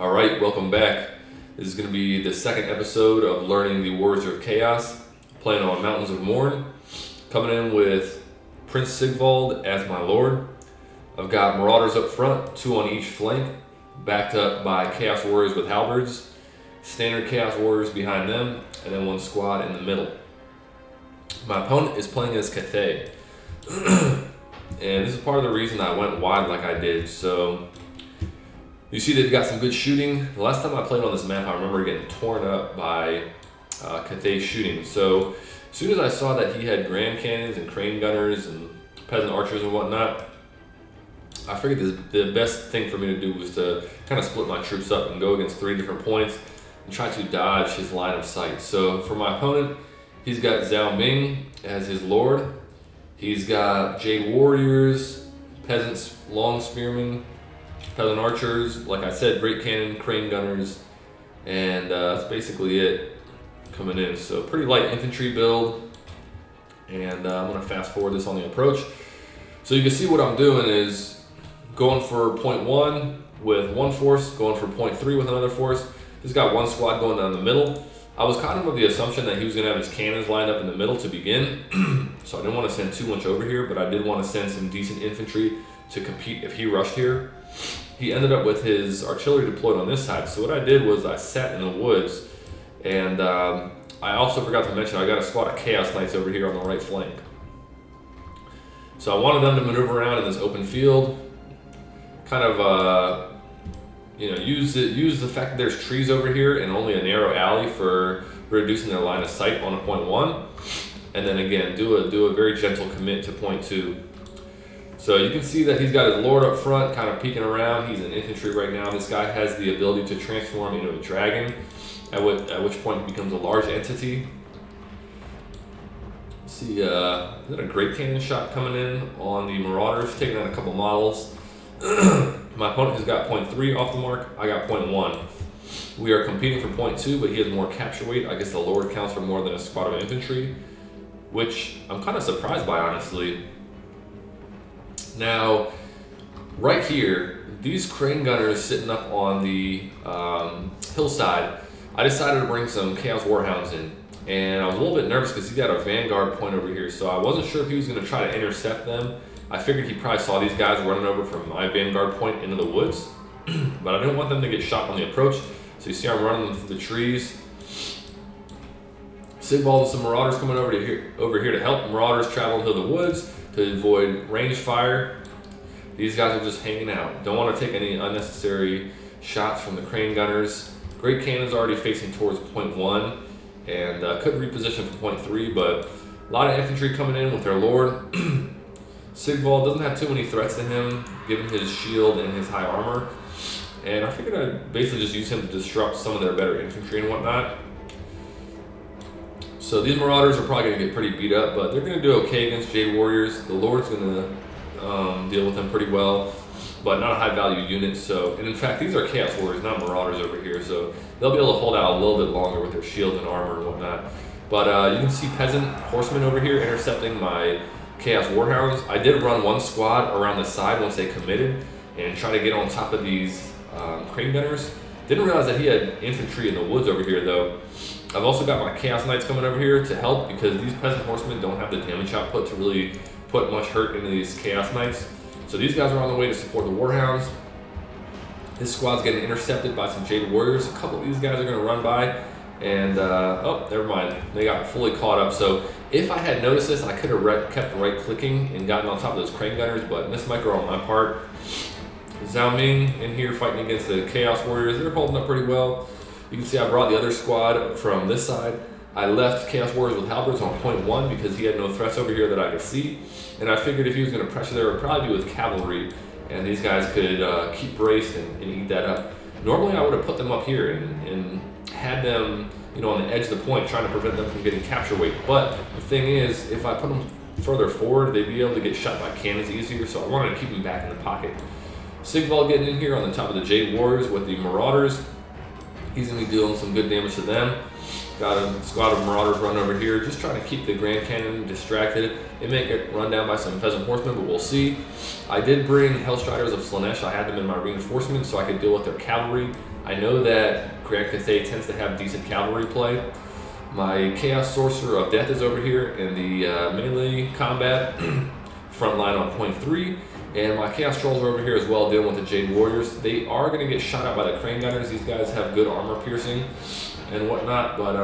Alright, welcome back. This is going to be the second episode of learning the Warriors of Chaos, playing on Mountains of Mourn. Coming in with Prince Sigvald as my lord. I've got Marauders up front, 2 on each flank, backed up by Chaos Warriors with halberds, standard Chaos Warriors behind them, and then 1 squad in the middle. My opponent is playing as Cathay. And this is part of the reason I went wide like I did. So you see they've got some good shooting. The last time I played on this map, I remember getting torn up by Cathay shooting. So as soon as I saw that he had Grand Cannons and Crane Gunners and Peasant Archers and whatnot, I figured the best thing for me to do was to kind of split my troops up and go against 3 different points and try to dodge his line of sight. So for my opponent, he's got Zhao Ming as his lord. He's got Jade Warriors, Peasants, Long Spearmen, Peasant Archers, like I said, Great Cannon, Crane Gunners, and that's basically it coming in. So pretty light infantry build, and I'm going to fast forward this on the approach. So you can see what I'm doing is going for point 1 with 1 force, going for point 3 with another force. He's got 1 squad going down the middle. I was kind of the assumption that he was going to have his cannons lined up in the middle to begin, so I didn't want to send too much over here, but I did want to send some decent infantry to compete if he rushed here. He ended up with his artillery deployed on this side, so what I did was I sat in the woods, and I also forgot to mention I got a squad of Chaos Knights over here on the right flank. So I wanted them to maneuver around in this open field, kind of use the fact that there's trees over here and only a narrow alley for reducing their line of sight on a point 1, and then again do a very gentle commit to point 2. So you can see that he's got his lord up front, kind of peeking around. He's in infantry right now. This guy has the ability to transform into a dragon, at which point he becomes a large entity. See, is that a great cannon shot coming in on the Marauders, taking out a couple models. My opponent has got point 3 off the mark. I got point 1. We are competing for point 2, but he has more capture weight. I guess the lord counts for more than a squad of infantry, which I'm kind of surprised by, honestly. Now, right here, these Crane Gunners sitting up on the hillside, I decided to bring some Chaos Warhounds in. And I was a little bit nervous because he got a vanguard point over here, so I wasn't sure if he was going to try to intercept them. I figured he probably saw these guys running over from my vanguard point into the woods, but I didn't want them to get shot on the approach. So you see I'm running them through the trees. Sigvald and some Marauders coming over here to help. Marauders travel into the woods to avoid range fire. These guys are just hanging out. Don't want to take any unnecessary shots from the Crane Gunners. Great Cannon's already facing towards point 1, and could reposition for point 3, but a lot of infantry coming in with their lord. Sigvald doesn't have too many threats to him, given his shield and his high armor. And I figured I'd basically just use him to disrupt some of their better infantry and whatnot. So these Marauders are probably going to get pretty beat up, but they're going to do okay against Jade Warriors. The Lord's going to deal with them pretty well, but not a high value unit. So, and in fact, these are Chaos Warriors, not Marauders over here. So they'll be able to hold out a little bit longer with their shield and armor and whatnot. But you can see Peasant Horsemen over here intercepting my Chaos Warhounds. I did run 1 squad around the side once they committed and try to get on top of these Crane Gunners. Didn't realize that he had infantry in the woods over here though. I've also got my Chaos Knights coming over here to help because these Peasant Horsemen don't have the damage output to really put much hurt into these Chaos Knights. So these guys are on the way to support the Warhounds. This squad's getting intercepted by some Jade Warriors. A couple of these guys are going to run by. And, oh, never mind. They got fully caught up. So if I had noticed this, I could have kept right clicking and gotten on top of those Crane Gunners, but mismicro on my part. Zhao Ming in here fighting against the Chaos Warriors. They're holding up pretty well. You can see I brought the other squad from this side. I left Chaos Warriors with halberds on point 1 because he had no threats over here that I could see. And I figured if he was going to pressure there, it would probably be with cavalry. And these guys could keep braced and eat that up. Normally I would have put them up here and had them, on the edge of the point, trying to prevent them from getting capture weight. But the thing is, if I put them further forward, they'd be able to get shot by cannons easier, so I wanted to keep them back in the pocket. Sigvald getting in here on the top of the Jade Warriors with the Marauders. He's going to be dealing some good damage to them. Got a squad of Marauders run over here, just trying to keep the Grand Cannon distracted. They may get run down by some Peasant Horsemen, but we'll see. I did bring Hellstriders of Slaanesh. I had them in my reinforcements so I could deal with their cavalry. I know that Grand Cathay tends to have decent cavalry play. My Chaos Sorcerer of Death is over here in the melee combat, front line on point 3. And my Chaos Trolls are over here as well, dealing with the Jade Warriors. They are going to get shot out by the Crane Gunners. These guys have good armor piercing and whatnot, but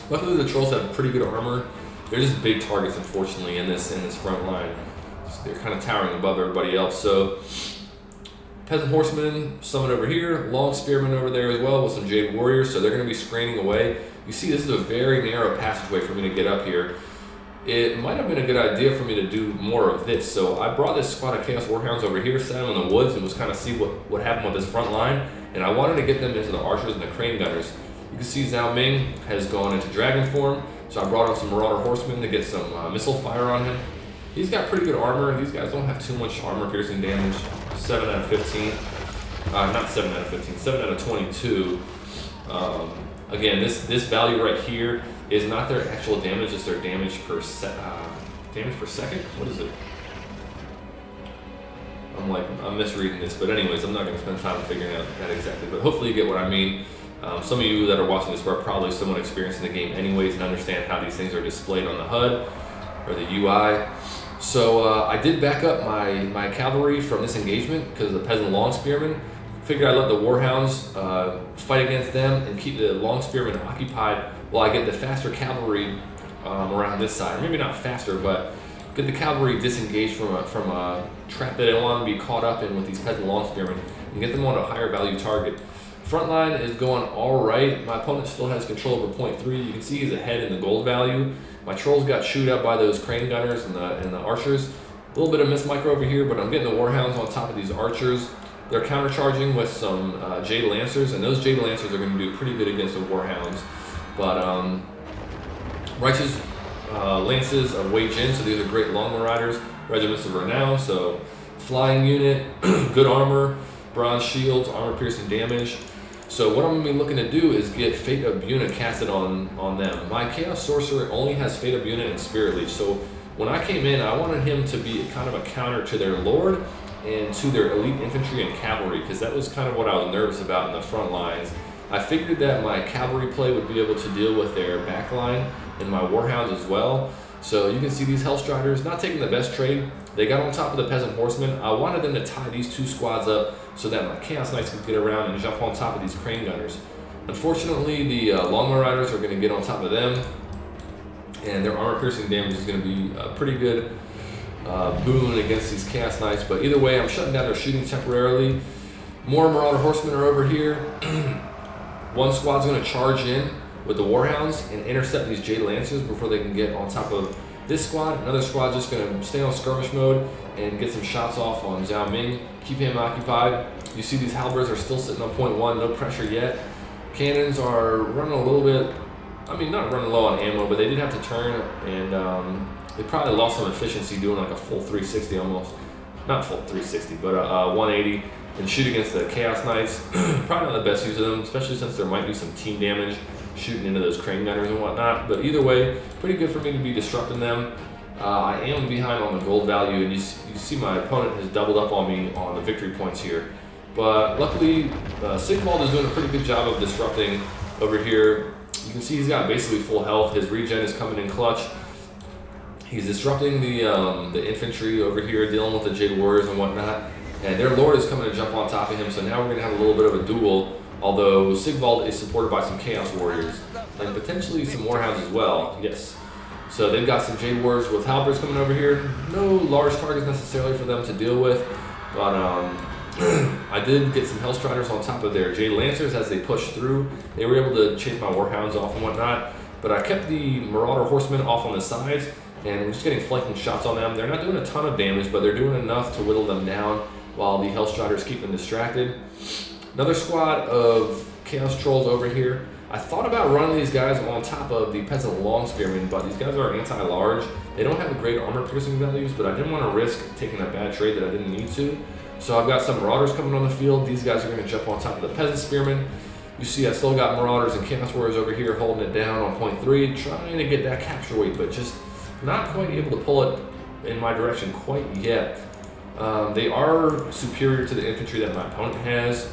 luckily the Trolls have pretty good armor. They're just big targets, unfortunately, in this front line. So they're kind of towering above everybody else. So Peasant Horsemen summoned over here, Long Spearmen over there as well with some Jade Warriors, so they're going to be screening away. You see, this is a very narrow passageway for me to get up here. It might have been a good idea for me to do more of this, so I brought this squad of Chaos Warhounds over here, set them in the woods, and was kind of see what happened with this front line, and I wanted to get them into the archers and the crane gunners. You can see Zhao Ming has gone into dragon form, so I brought on some Marauder Horsemen to get some missile fire on him. He's got pretty good armor, and these guys don't have too much armor piercing damage. 7 out of 15. Not 7 out of 15, 7 out of 22. Again, this value right here is not their actual damage, it's their damage per second. What is it? I'm misreading this, but anyways, I'm not going to spend time figuring out that exactly, but hopefully you get what I mean. Some of you that are watching this are probably somewhat experienced in the game anyways and understand how these things are displayed on the HUD or the UI. So I did back up my cavalry from this engagement because of the Peasant Long Spearmen. Figured I'd let the Warhounds fight against them and keep the Long Spearmen occupied while I get the faster cavalry around this side. Maybe not faster, but get the cavalry disengaged from a trap that I don't want to be caught up in with these Peasant Long Spearmen and get them on a higher value target. Front line is going all right. My opponent still has control over point 3. You can see he's ahead in the gold value. My Trolls got chewed up by those Crane Gunners and the Archers. A little bit of miss micro over here, but I'm getting the Warhounds on top of these Archers. They're countercharging with some Jade Lancers, and those Jade Lancers are going to do pretty good against the Warhounds. But Righteous Lances of Wei Jin, so these are great Long Marauders, Regiments of Renown, so flying unit, good armor, bronze shields, armor piercing damage. So what I'm going to be looking to do is get Fate of Buna casted on them. My Chaos Sorcerer only has Fate of Buna and Spirit Leech, so when I came in, I wanted him to be kind of a counter to their Lord and to their elite infantry and cavalry, because that was kind of what I was nervous about in the front lines. I figured that my cavalry play would be able to deal with their back line and my Warhounds as well. So you can see these Hellstriders not taking the best trade. They got on top of the Peasant Horsemen. I wanted them to tie these two squads up so that my Chaos Knights could get around and jump on top of these Crane Gunners. Unfortunately, the Long Marauders are going to get on top of them, and their armor piercing damage is going to be a pretty good boon against these Chaos Knights. But either way, I'm shutting down their shooting temporarily. More Marauder Horsemen are over here. One squad's going to charge in with the Warhounds and intercept these Jade Lancers before they can get on top of this squad. Another squad's just going to stay on skirmish mode and get some shots off on Zhao Ming, keep him occupied. You see these halberds are still sitting on point 1, no pressure yet. Cannons are running a little bit, I mean, not running low on ammo, but they did have to turn, and they probably lost some efficiency doing like a full 360 almost. Not full 360, but 180, and shoot against the Chaos Knights. Probably not the best use of them, especially since there might be some team damage shooting into those Crane Gunners and whatnot. But either way, pretty good for me to be disrupting them. I am behind on the gold value, and you see my opponent has doubled up on me on the victory points here. But luckily, Sigvald is doing a pretty good job of disrupting over here. You can see he's got basically full health. His regen is coming in clutch. He's disrupting the infantry over here, dealing with the Jade Warriors and whatnot. And their Lord is coming to jump on top of him, so now we're going to have a little bit of a duel. Although Sigvald is supported by some Chaos Warriors, and potentially some Warhounds as well, yes. So they've got some Jade Warriors with halberds coming over here. No large targets necessarily for them to deal with, but I did get some Hellstriders on top of their Jade Lancers as they pushed through. They were able to chase my Warhounds off and whatnot, but I kept the Marauder Horsemen off on the sides, and we're just getting flanking shots on them. They're not doing a ton of damage, but they're doing enough to whittle them down while the Hellstriders keep them distracted. Another squad of Chaos Trolls over here. I thought about running these guys on top of the Peasant Long Spearmen, but these guys are anti-large. They don't have great armor piercing values, but I didn't want to risk taking a bad trade that I didn't need to. So I've got some Marauders coming on the field. These guys are going to jump on top of the Peasant Spearmen. You see I still got Marauders and Chaos Warriors over here holding it down on point 3, trying to get that capture weight, but just not quite able to pull it in my direction quite yet. They are superior to the infantry that my opponent has,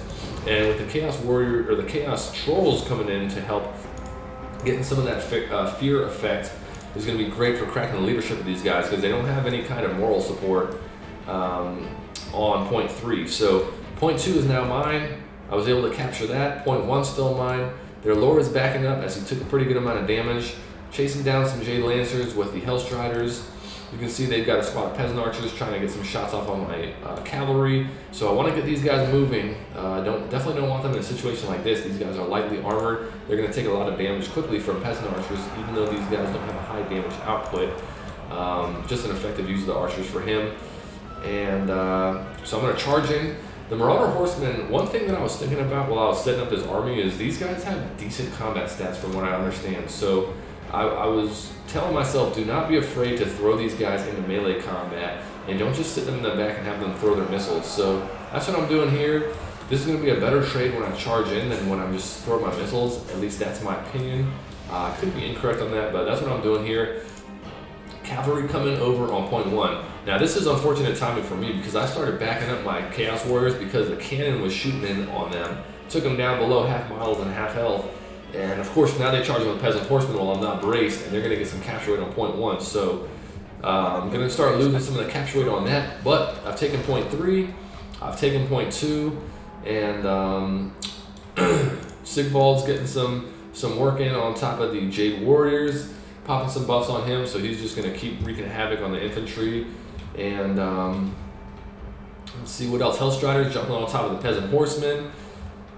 and with the Chaos Warrior or the Chaos Trolls coming in to help getting some of that fear effect is going to be great for cracking the leadership of these guys because they don't have any kind of moral support on point 3. So point 2 is now mine. I was able to capture that. Point 1 still mine. Their lord is backing up as he took a pretty good amount of damage, chasing down some Jade Lancers with the Hellstriders. You can see they've got a squad of Peasant Archers trying to get some shots off on my cavalry. So I want to get these guys moving. Definitely don't want them in a situation like this. These guys are lightly armored. They're going to take a lot of damage quickly from Peasant Archers, even though these guys don't have a high damage output. Just an effective use of the Archers for him. And so I'm going to charge in. The Marauder Horsemen, one thing that I was thinking about while I was setting up this army is these guys have decent combat stats from what I understand. So I was telling myself, do not be afraid to throw these guys into melee combat and don't just sit them in the back and have them throw their missiles. So that's what I'm doing here. This is going to be a better trade when I charge in than when I'm just throwing my missiles. At least that's my opinion. I could be incorrect on that, but that's what I'm doing here. Cavalry coming over on point 1. Now this is unfortunate timing for me because I started backing up my Chaos Warriors because the cannon was shooting in on them. Took them down below half miles and half health. And of course now they charge with Peasant Horsemen while I'm not braced, and they're going to get some capture weight on point 1. So I'm going to start losing some of the capture weight on that. But I've taken point 3, I've taken point 2, and Sigvald's getting some work in on top of the Jade Warriors, popping some buffs on him, so he's just going to keep wreaking havoc on the infantry. And let's see what else. Hellstriders jumping on top of the Peasant Horsemen.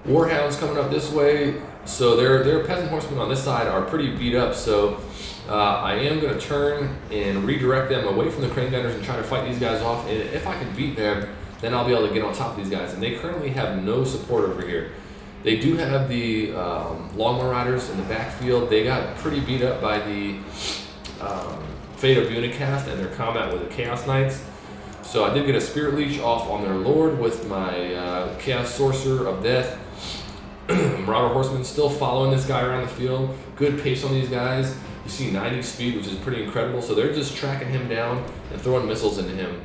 Warhounds coming up this way. So their Peasant Horsemen on this side are pretty beat up. So I am going to turn and redirect them away from the Crane Gunners and try to fight these guys off. And if I can beat them, then I'll be able to get on top of these guys. And they currently have no support over here. They do have the Longbow Riders in the backfield. They got pretty beat up by the Fate of Unicast and their combat with the Chaos Knights. So I did get a Spirit Leech off on their Lord with my Chaos Sorcerer of Death. Marauder Horsemen still following this guy around the field. Good pace on these guys. You see 90 speed, which is pretty incredible. So they're just tracking him down and throwing missiles into him.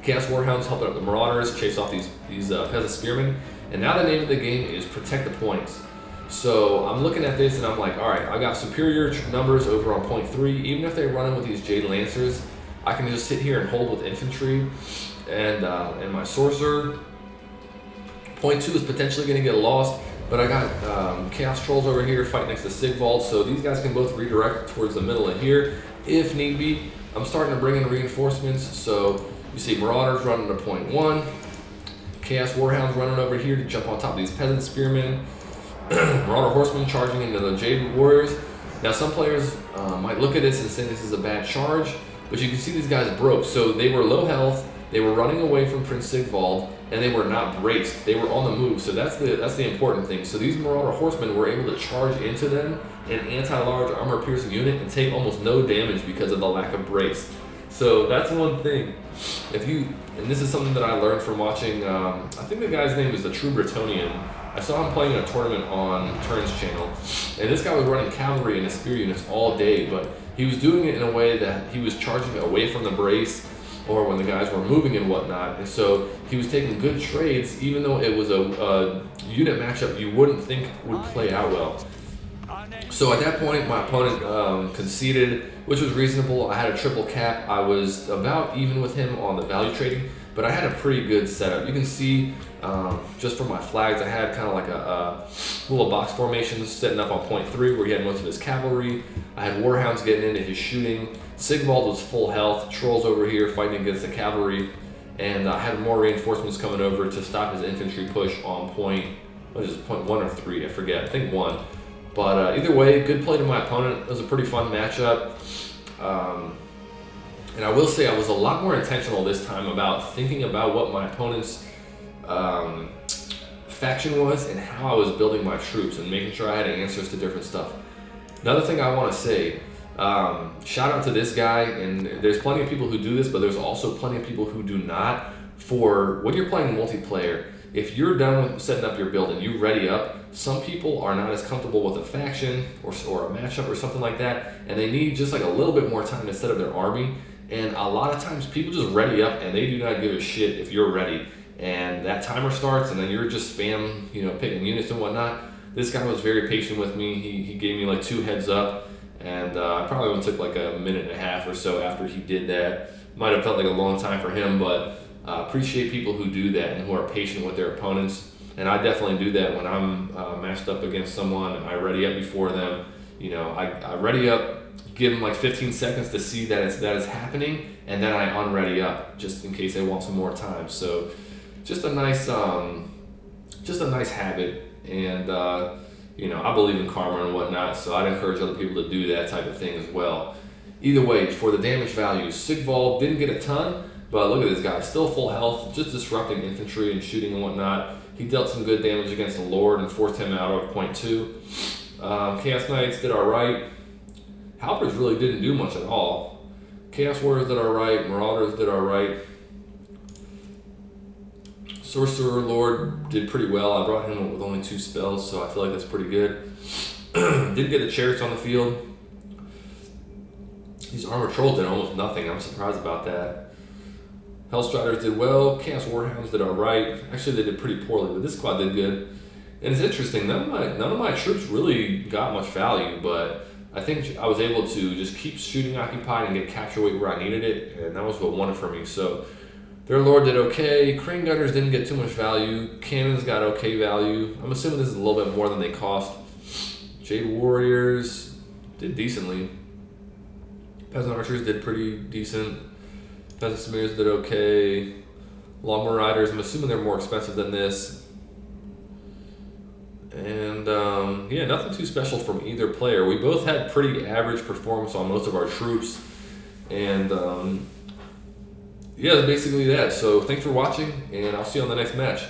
Chaos Warhounds helping up the Marauders, chase off these Peasant Spearmen. And now the name of the game is Protect the Points. So I'm looking at this and I'm like, all right, I got superior numbers over on point 3. Even if they're running with these Jade Lancers, I can just sit here and hold with infantry and my Sorcerer. Point 2 is potentially going to get lost, but I got Chaos Trolls over here fighting next to Sigvald, so these guys can both redirect towards the middle of here if need be. I'm starting to bring in reinforcements, so you see Marauders running to point 1. Chaos Warhounds running over here to jump on top of these Peasant Spearmen. Marauder Horsemen charging into the Jade Warriors. Now some players might look at this and say this is a bad charge, but you can see these guys broke. So they were low health, they were running away from Prince Sigvald, and they were not braced. They were on the move, so that's the important thing. So these Marauder Horsemen were able to charge into them in an anti-large armor piercing unit and take almost no damage because of the lack of brace. So that's one thing. And this is something that I learned from watching, I think the guy's name is the True Bretonian. I saw him playing in a tournament on Turn's channel, and this guy was running cavalry and his spear units all day, but he was doing it in a way that he was charging away from the brace or when the guys were moving and whatnot, and so he was taking good trades even though it was a unit matchup you wouldn't think would play out well. So at that point my opponent conceded, which was reasonable. I had a triple cap. I was about even with him on the value trading, but I had a pretty good setup. You can see just from my flags, I had kind of like a little box formation setting up on point 3 where he had most of his cavalry. I had Warhounds getting into his shooting. Sigvald was full health. Trolls over here fighting against the cavalry. And I had more reinforcements coming over to stop his infantry push on point 1 or 3, I forget, I think 1. But either way, good play to my opponent. It was a pretty fun matchup. And I will say I was a lot more intentional this time about thinking about what my opponent's faction was and how I was building my troops and making sure I had answers to different stuff. Another thing I want to say, shout out to this guy, and there's plenty of people who do this, but there's also plenty of people who do not for when you're playing multiplayer, if you're done with setting up your build and you ready up, some people are not as comfortable with a faction or a matchup or something like that, and they need just like a little bit more time to set up their army. And a lot of times people just ready up and they do not give a shit if you're ready. And that timer starts and then you're just spam, picking units and whatnot. This guy was very patient with me. He gave me like 2 heads up, and I probably only took like a minute and a half or so after he did that. Might have felt like a long time for him, but appreciate people who do that and who are patient with their opponents. And I definitely do that when I'm matched up against someone and I ready up before them. I ready up, give them like 15 seconds to see that is happening, and then I unready up just in case they want some more time. So just a nice habit, and I believe in karma and whatnot, so I'd encourage other people to do that type of thing as well. Either way, for the damage values, Sigvald didn't get a ton, but look at this guy, still full health, just disrupting infantry and shooting and whatnot. He dealt some good damage against the Lord and forced him out of 0.2. Chaos Knights did alright. Halberds really didn't do much at all. Chaos Warriors did alright. Marauders did alright. Sorcerer Lord did pretty well. I brought him with only 2 spells, so I feel like that's pretty good. Didn't get the chariots on the field. These armored trolls did almost nothing. I'm surprised about that. Hellstriders did well. Chaos Warhounds did alright. Actually, they did pretty poorly, but this squad did good. And it's interesting, none of my troops really got much value, but I think I was able to just keep shooting occupied and get capture weight where I needed it, and that was what won it for me. So their Lord did okay. Crane Gunners didn't get too much value. Cannons got okay value. I'm assuming this is a little bit more than they cost. Jade Warriors did decently. Peasant Archers did pretty decent. Peasant Smears did okay. Longbow Riders, I'm assuming they're more expensive than this. And nothing too special from either player. We both had pretty average performance on most of our troops. And that's basically that. So thanks for watching, and I'll see you on the next match.